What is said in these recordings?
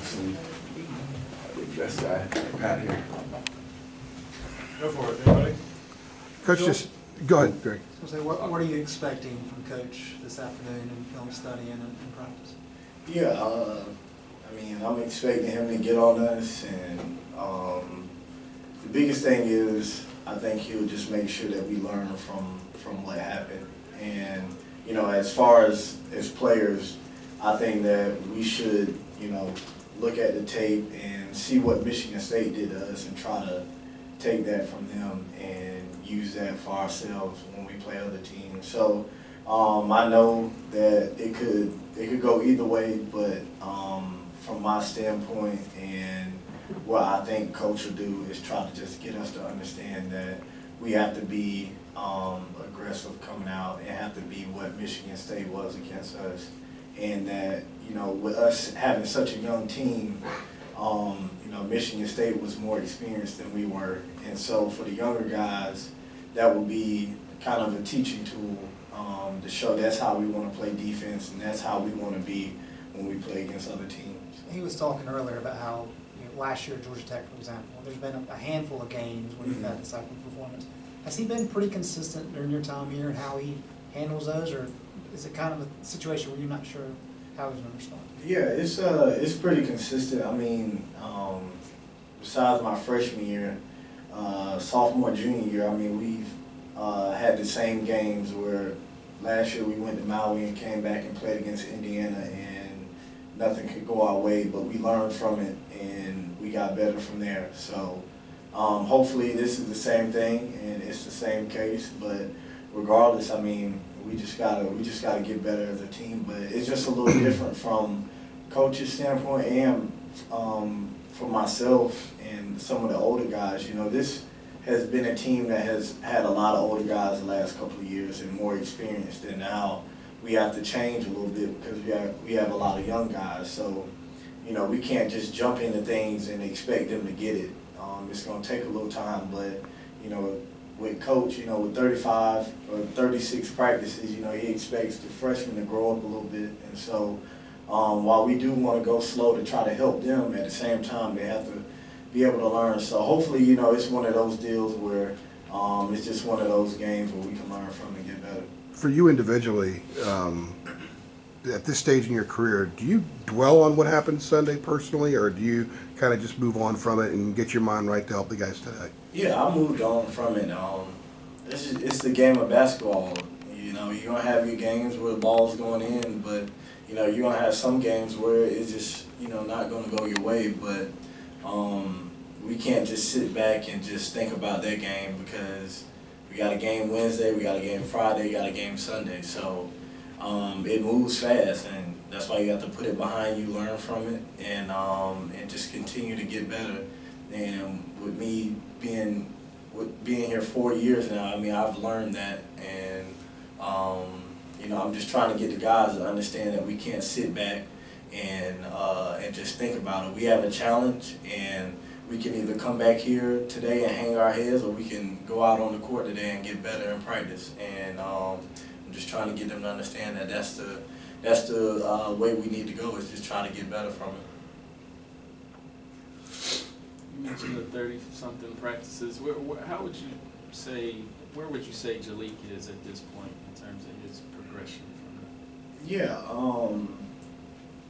soon. The best guy, Pat here. Go for it, anybody? Coach, just go ahead, Greg. So what are you expecting from Coach this afternoon in film study and in practice? Yeah, I mean, I'm expecting him to get on us, and the biggest thing is I think he'll just make sure that we learn from what happened. And, you know, as far as players, I think that we should, you know, look at the tape and see what Michigan State did to us and try to take that from them and use that for ourselves when we play other teams. So I know that it could go either way, but from my standpoint and what I think Coach will do is try to just get us to understand that we have to be aggressive coming out and have to be what Michigan State was against us. And that, you know, with us having such a young team, you know, Michigan State was more experienced than we were. And so for the younger guys, that will be kind of a teaching tool to show that's how we want to play defense and that's how we want to be when we play against other teams. He was talking earlier about how, you know, last year at Georgia Tech, for example, there's been a handful of games where you've had this type of performance. Has he been pretty consistent during your time here and how he handles those, or is it kind of a situation where you're not sure how he's going to respond? Yeah, it's pretty consistent. I mean, besides my freshman year, sophomore, junior year, I mean, we've had the same games where last year we went to Maui and came back and played against Indiana and nothing could go our way, but we learned from it and we got better from there. So hopefully this is the same thing and it's the same case, but regardless, I mean, we just gotta get better as a team. But it's just a little different from Coach's standpoint and for myself and some of the older guys. You know, this has been a team that has had a lot of older guys the last couple of years and more experienced, and now we have to change a little bit because we have a lot of young guys. So, you know, we can't just jump into things and expect them to get it. It's going to take a little time, but, you know, with Coach, you know, with 35 or 36 practices, you know, he expects the freshmen to grow up a little bit. And so while we do want to go slow to try to help them, at the same time, they have to be able to learn. So hopefully, you know, it's one of those deals where it's just one of those games where we can learn from and get better. For you individually, at this stage in your career, do you dwell on what happened Sunday personally, or do you kind of just move on from it and get your mind right to help the guys today? Yeah, I moved on from it. It's the game of basketball. You know, you're going to have your games where the ball's going in, but, you know, you're going to have some games where it's just, you know, not going to go your way. But we can't just sit back and just think about that game because we got a game Wednesday, we got a game Friday, we got a game Sunday. So it moves fast, and that's why you have to put it behind you, learn from it, and just continue to get better. And with me being here 4 years now, I mean, I've learned that, and you know, I'm just trying to get the guys to understand that we can't sit back and just think about it. We have a challenge, and we can either come back here today and hang our heads, or we can go out on the court today and get better in practice. And I'm just trying to get them to understand that that's the way we need to go, is just try to get better from it. You mentioned the 30-something practices. How would you say, where would you say Jalik is at this point in terms of his progression from that? Yeah,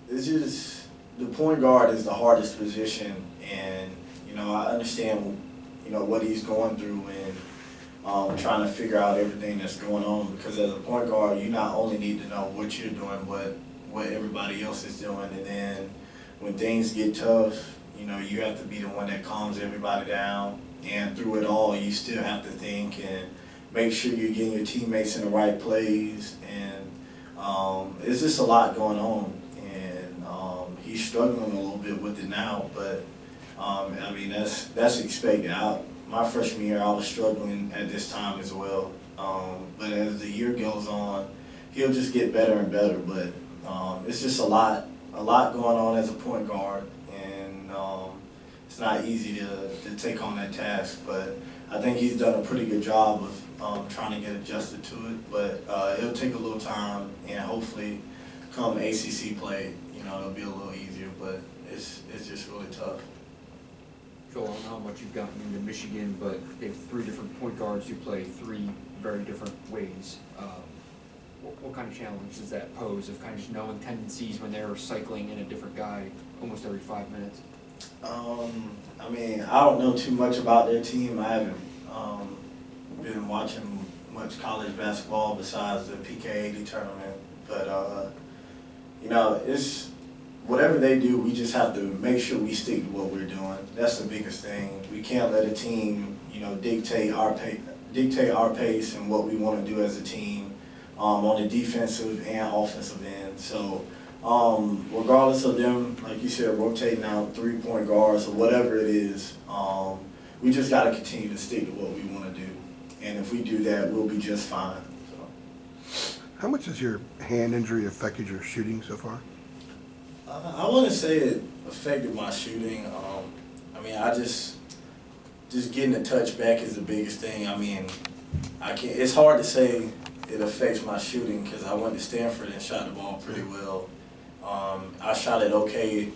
it's just the point guard is the hardest position, and you know, I understand, you know, what he's going through and trying to figure out everything that's going on, because as a point guard, you not only need to know what you're doing, but what everybody else is doing, and then when things get tough, you know, you have to be the one that calms everybody down, and through it all, you still have to think and make sure you're getting your teammates in the right plays, and it's just a lot going on, and he's struggling a little bit with it now, but I mean, that's expected. My freshman year, I was struggling at this time as well, but as the year goes on, he'll just get better and better, but it's just a lot going on as a point guard, and it's not easy to take on that task, but I think he's done a pretty good job of trying to get adjusted to it, but it'll take a little time, and hopefully come ACC play, you it'll be a little easier, but it's just really tough. Joel, I don't know how much you've gotten into Michigan, but they have 3 different point guards who play 3 very different ways. What kind of challenge does that pose of kind of just knowing tendencies when they're cycling in a different guy almost every 5 minutes? I mean, I don't know too much about their team. I haven't been watching much college basketball besides the PK80 tournament. But, it's whatever they do, we just have to make sure we stick to what we're doing. That's the biggest thing. We can't let a team, dictate our pace and what we want to do as a team on the defensive and offensive end. So regardless of them, like you said, rotating out 3-point guards or whatever it is, we just got to continue to stick to what we want to do. And if we do that, we'll be just fine. So. How much has your hand injury affected your shooting so far? I wouldn't say it affected my shooting. I mean, just getting the touch back is the biggest thing. I mean, it's hard to say it affects my shooting because I went to Stanford and shot the ball pretty well. I shot it okay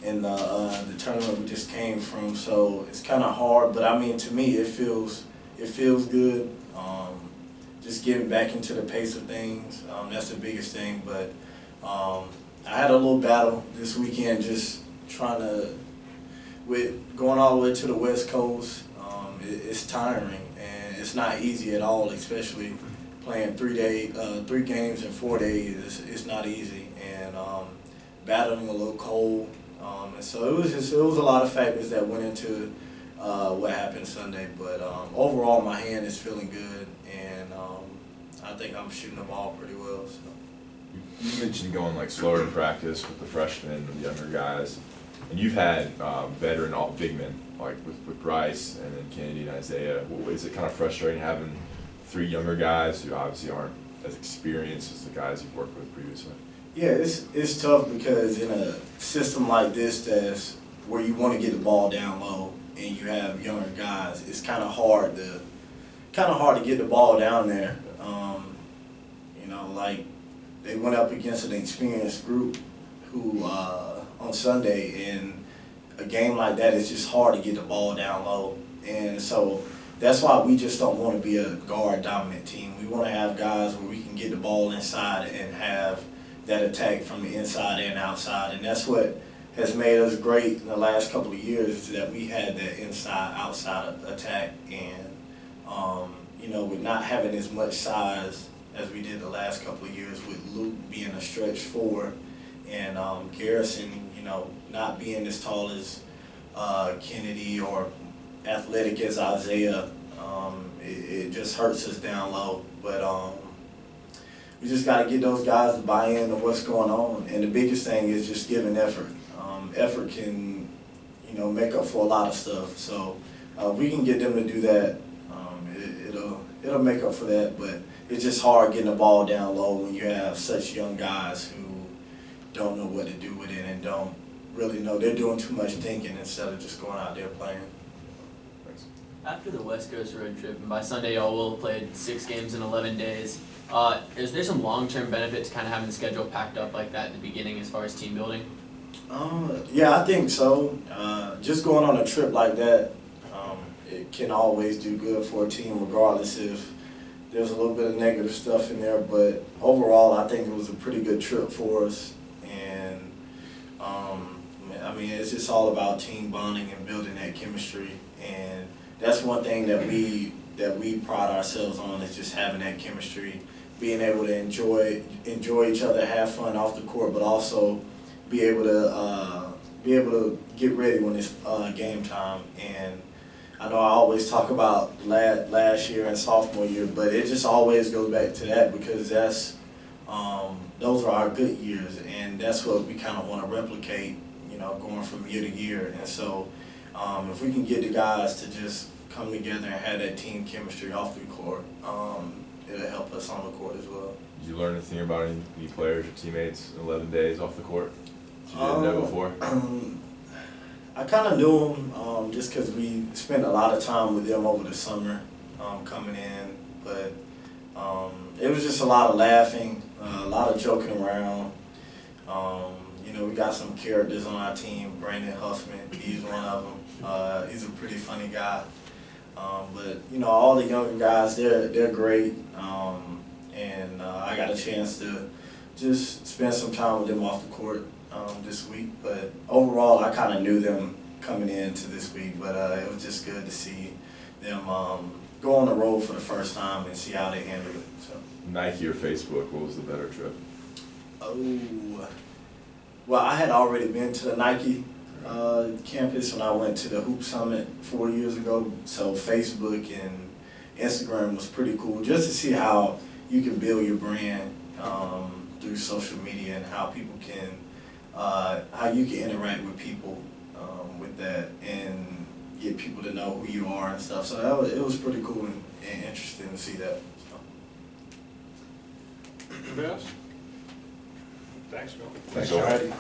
in the tournament we just came from, so it's kind of hard. But I mean, to me, it feels good. Just getting back into the pace of things, that's the biggest thing. But I had a little battle this weekend just with going all the way to the West Coast. It's tiring and it's not easy at all, especially playing 3 games in 4 days. It's not easy, and battling a little cold. And so it was a lot of factors that went into what happened Sunday. But overall, my hand is feeling good, and I think I'm shooting the ball pretty well. So. You mentioned going slower in practice with the freshmen, with the younger guys, and you've had veteran big men with Bryce and then Kennedy and Isaiah. Is it kind of frustrating having 3 younger guys who obviously aren't as experienced as the guys you've worked with previously? Yeah, it's tough because in a system like this, that's where you want to get the ball down low and you have younger guys, it's kind of hard to get the ball down there. They went up against an experienced group who on Sunday, in a game like that, it's just hard to get the ball down low. And so that's why we just don't want to be a guard-dominant team. We want to have guys where we can get the ball inside and have that attack from the inside and outside. And that's what has made us great in the last couple of years, is that we had that inside-outside attack. And, with not having as much size as we did the last couple of years, with Luke being a stretch 4 and Garrison, not being as tall as Kennedy or athletic as Isaiah, it just hurts us down low. But we just got to get those guys to buy into what's going on. And the biggest thing is just giving effort. Effort can, make up for a lot of stuff. So if we can get them to do that, it'll make up for that. But it's just hard getting the ball down low when you have such young guys who don't know what to do with it and don't really know. They're doing too much thinking instead of just going out there playing. Thanks. After the West Coast road trip, and by Sunday y'all will have played 6 games in 11 days, is there some long-term benefit to kind of having the schedule packed up like that at the beginning as far as team building? Yeah, I think so. Just going on a trip like that, it can always do good for a team, regardless if there's a little bit of negative stuff in there. But overall, I think it was a pretty good trip for us. And it's just all about team bonding and building that chemistry. And that's one thing that we pride ourselves on, is just having that chemistry, being able to enjoy each other, have fun off the court, but also be able to get ready when it's game time. And I know I always talk about last year and sophomore year, but it just always goes back to that, because those are our good years, and that's what we kind of want to replicate, going from year to year. And so if we can get the guys to just come together and have that team chemistry off the court, it'll help us on the court as well. Did you learn anything about any players or teammates in 11 days off the court that you didn't know before? I kind of knew them just because we spent a lot of time with them over the summer coming in. But it was just a lot of laughing, a lot of joking around. know, we got some characters on our team. Brandon Huffman, he's one of them. He's a pretty funny guy. But you know, all the younger guys, they're great. And I got a chance to just spend some time with them off the court this week. But overall, I kind of knew them coming into this week. But it was just good to see them go on the road for the first time and see how they handle it. So. Nike or Facebook, what was the better trip? Oh, well, I had already been to the Nike campus when I went to the Hoop Summit 4 years ago. So Facebook and Instagram was pretty cool, just to see how you can build your brand through social media and how people can, how you can interact with people with that and get people to know who you are and stuff. So it was pretty cool and interesting to see that. So. Anybody else? Thanks, Bill. Thanks, All all. righty.